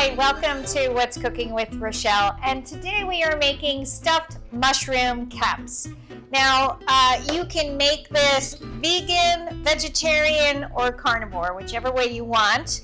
Hi, welcome to What's Cooking with Rochelle, and today we are making stuffed mushroom caps. Now, you can make this vegan, vegetarian, or carnivore, whichever way you want.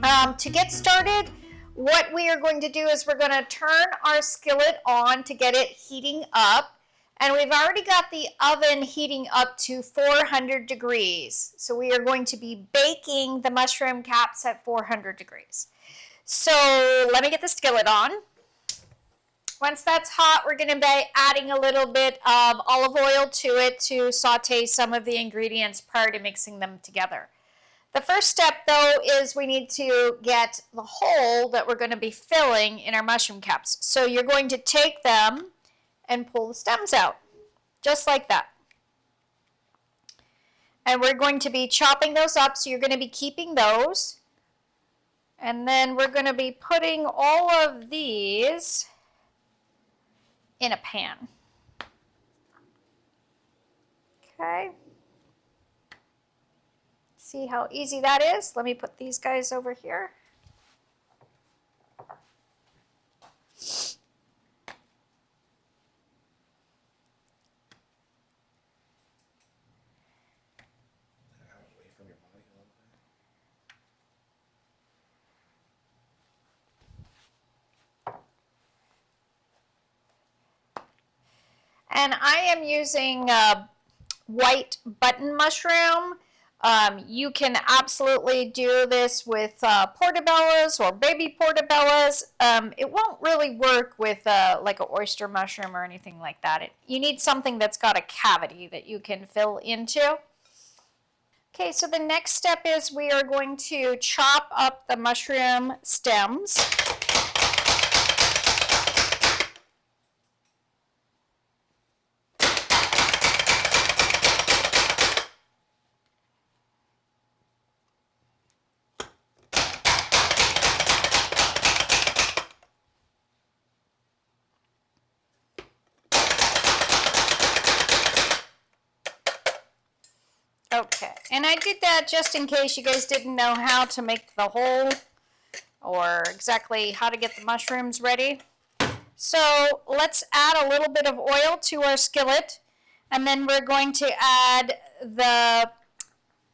To get started, what we are going to do is we're going to turn our skillet on to get it heating up. And we've already got the oven heating up to 400 degrees. So we are going to be baking the mushroom caps at 400 degrees. So let me get the skillet on. Once that's hot, we're going to be adding a little bit of olive oil to it to saute some of the ingredients prior to mixing them together. The first step, though, is we need to get the hole that we're going to be filling in our mushroom caps. So you're going to take them and pull the stems out, just like that. And we're going to be chopping those up, so you're going to be keeping those. And then we're going to be putting all of these in a pan. Okay. See how easy that is? Let me put these guys over here. And I am using white button mushroom. You can absolutely do this with portobellos or baby portobellos. It won't really work with like an oyster mushroom or anything like that. You need something that's got a cavity that you can fill into. Okay, so the next step is we are going to chop up the mushroom stems. Okay, and I did that just in case you guys didn't know how to make the hole or exactly how to get the mushrooms ready. So let's add a little bit of oil to our skillet, and then we're going to add the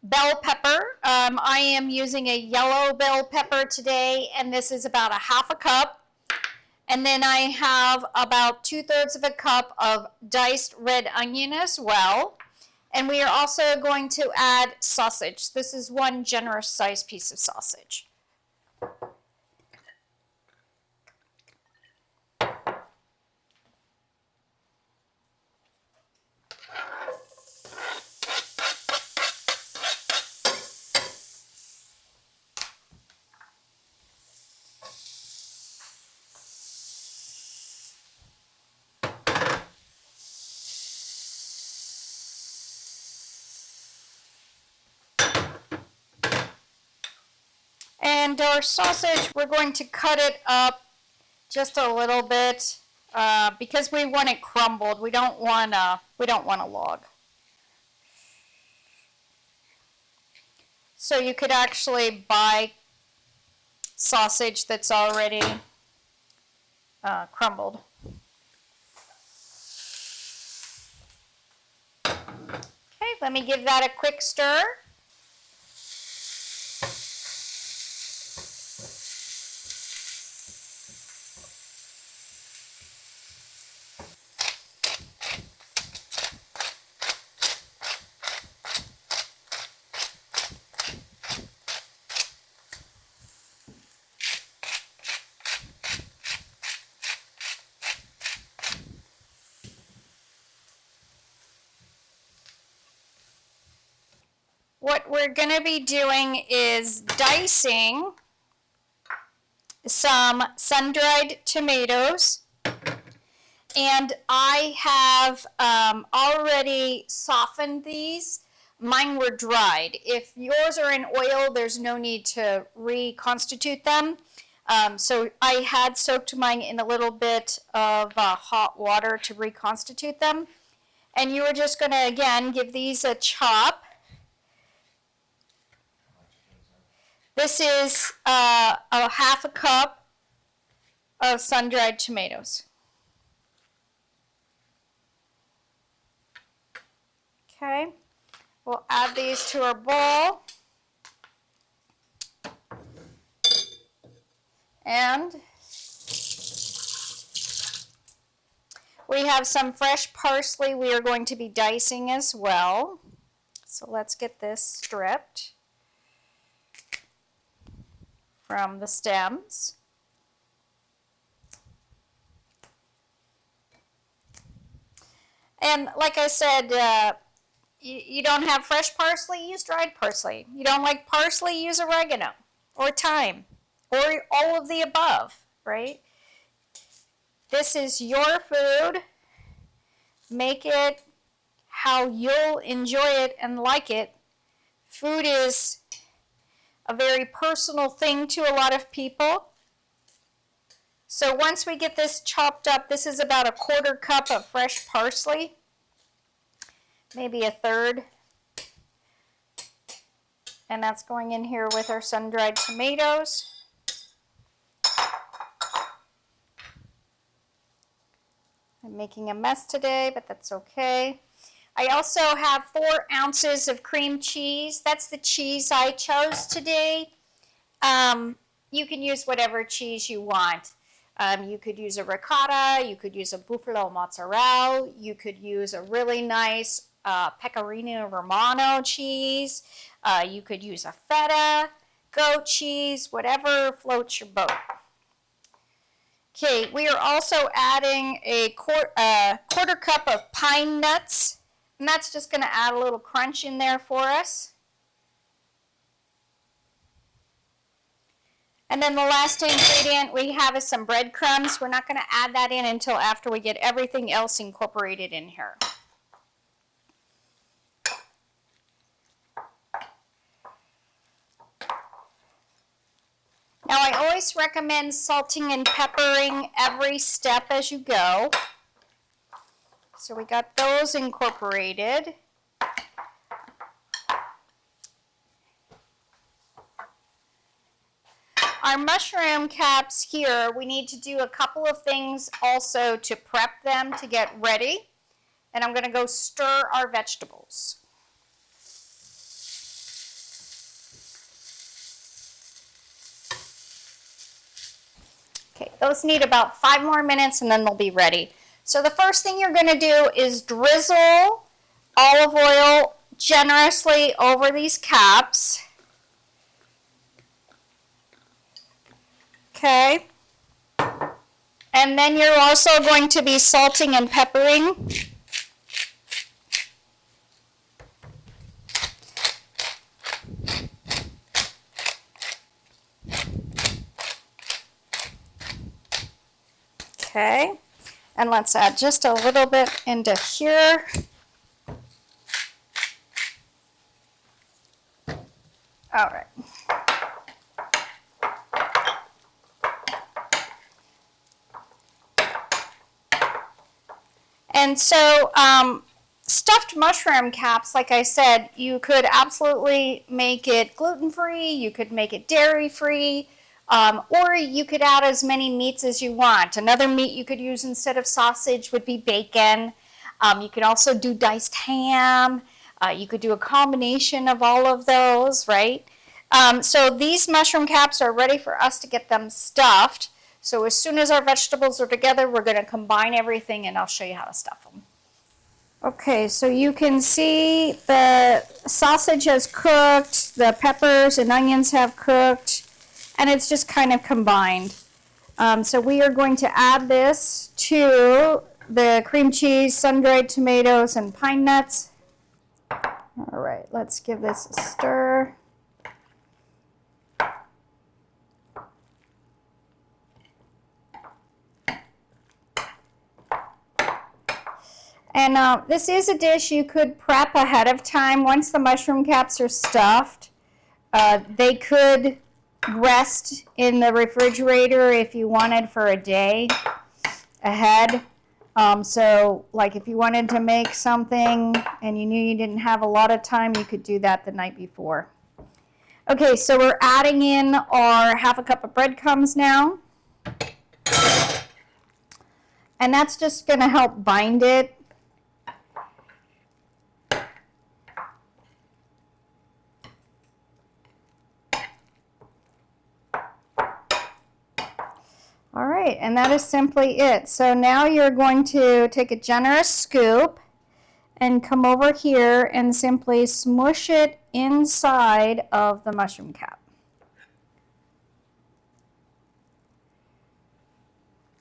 bell pepper. I am using a yellow bell pepper today, and this is about a half a cup. And then I have about 2/3 of a cup of diced red onion as well. And we are also going to add sausage. This is one generous sized piece of sausage. And our sausage, we're going to cut it up just a little bit because we want it crumbled. We don't want a log. So you could actually buy sausage that's already crumbled. Okay, let me give that a quick stir. What we're going to be doing is dicing some sun-dried tomatoes, and I have already softened these. Mine were dried. If yours are in oil, there's no need to reconstitute them. So I had soaked mine in a little bit of hot water to reconstitute them. And you are just going to, again, give these a chop. This is a half a cup of sun-dried tomatoes. Okay, we'll add these to our bowl. And we have some fresh parsley we are going to be dicing as well. So let's get this stripped from the stems. And like I said, you don't have fresh parsley, use dried parsley. You don't like parsley, use oregano or thyme or all of the above, right? This is your food. Make it how you'll enjoy it and like it. Food is a very personal thing to a lot of people. So once we get this chopped up, this is about a 1/4 cup of fresh parsley, maybe a 1/3. And that's going in here with our sun-dried tomatoes. I'm making a mess today, but that's okay. I also have 4 ounces of cream cheese. That's the cheese I chose today. You can use whatever cheese you want. You could use a ricotta, you could use a buffalo mozzarella, you could use a really nice pecorino romano cheese, you could use a feta, goat cheese, whatever floats your boat. Okay, we are also adding a 1/4 cup of pine nuts, and that's just going to add a little crunch in there for us. And then the last ingredient we have is some breadcrumbs. We're not going to add that in until after we get everything else incorporated in here. Now, I always recommend salting and peppering every step as you go. So we got those incorporated. Our mushroom caps here, we need to do a couple of things also to prep them to get ready. And I'm going to go stir our vegetables. Okay, those need about 5 more minutes and then they'll be ready. So the first thing you're going to do is drizzle olive oil generously over these caps. Okay. And then you're also going to be salting and peppering. Okay. And let's add just a little bit into here. All right. And so stuffed mushroom caps, like I said, you could absolutely make it gluten-free, you could make it dairy-free, or you could add as many meats as you want. Another meat you could use instead of sausage would be bacon. You could also do diced ham. You could do a combination of all of those, right? So these mushroom caps are ready for us to get them stuffed. So as soon as our vegetables are together, we're going to combine everything and I'll show you how to stuff them. Okay, so you can see the sausage has cooked, the peppers and onions have cooked, and it's just kind of combined. So we are going to add this to the cream cheese, sun-dried tomatoes, and pine nuts. All right, let's give this a stir. And this is a dish you could prep ahead of time. Once the mushroom caps are stuffed, they could rest in the refrigerator if you wanted for a day ahead. So like if you wanted to make something and you knew you didn't have a lot of time, you could do that the night before. Okay, so we're adding in our 1/2 cup of breadcrumbs now. And that's just going to help bind it. All right, and that is simply it. So now you're going to take a generous scoop and come over here and simply smush it inside of the mushroom cap.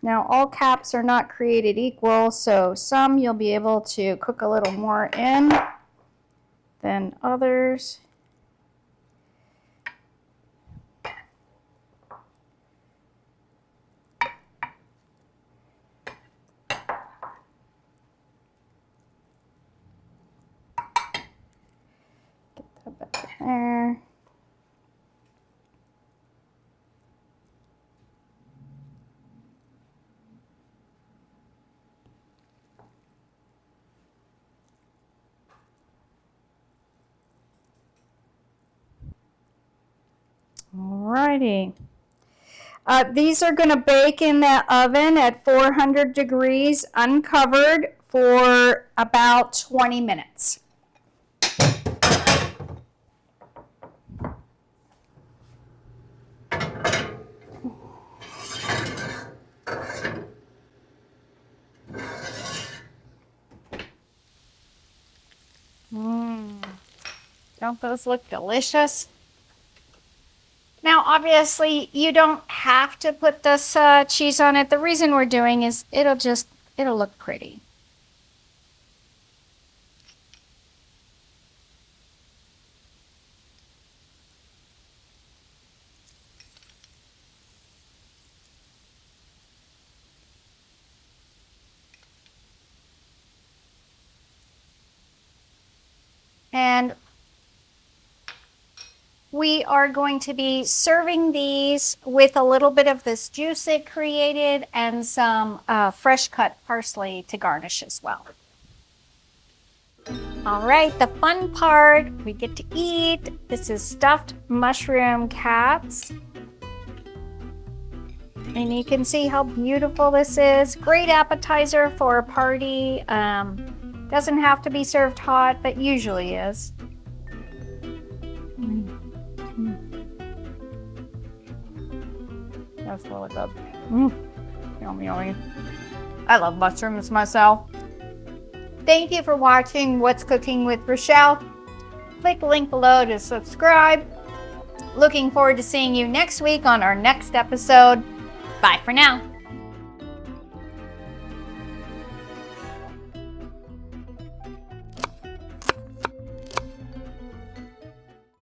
Now, all caps are not created equal, so some you'll be able to cook a little more in than others. Get that back in there. Alrighty. These are going to bake in the oven at 400 degrees uncovered for about 20 minutes. Don't those look delicious? Now, obviously, you don't have to put this cheese on it. The reason we're doing is it'll look pretty. And we are going to be serving these with a little bit of this juice it created and some fresh cut parsley to garnish as well. All right, the fun part, we get to eat. This is stuffed mushroom caps. And you can see how beautiful this is. Great appetizer for a party. Doesn't have to be served hot, but usually is. That's really good. Yummy, yummy. I love mushrooms myself. Thank you for watching What's Cooking with Rochelle. Click the link below to subscribe. Looking forward to seeing you next week on our next episode. Bye for now.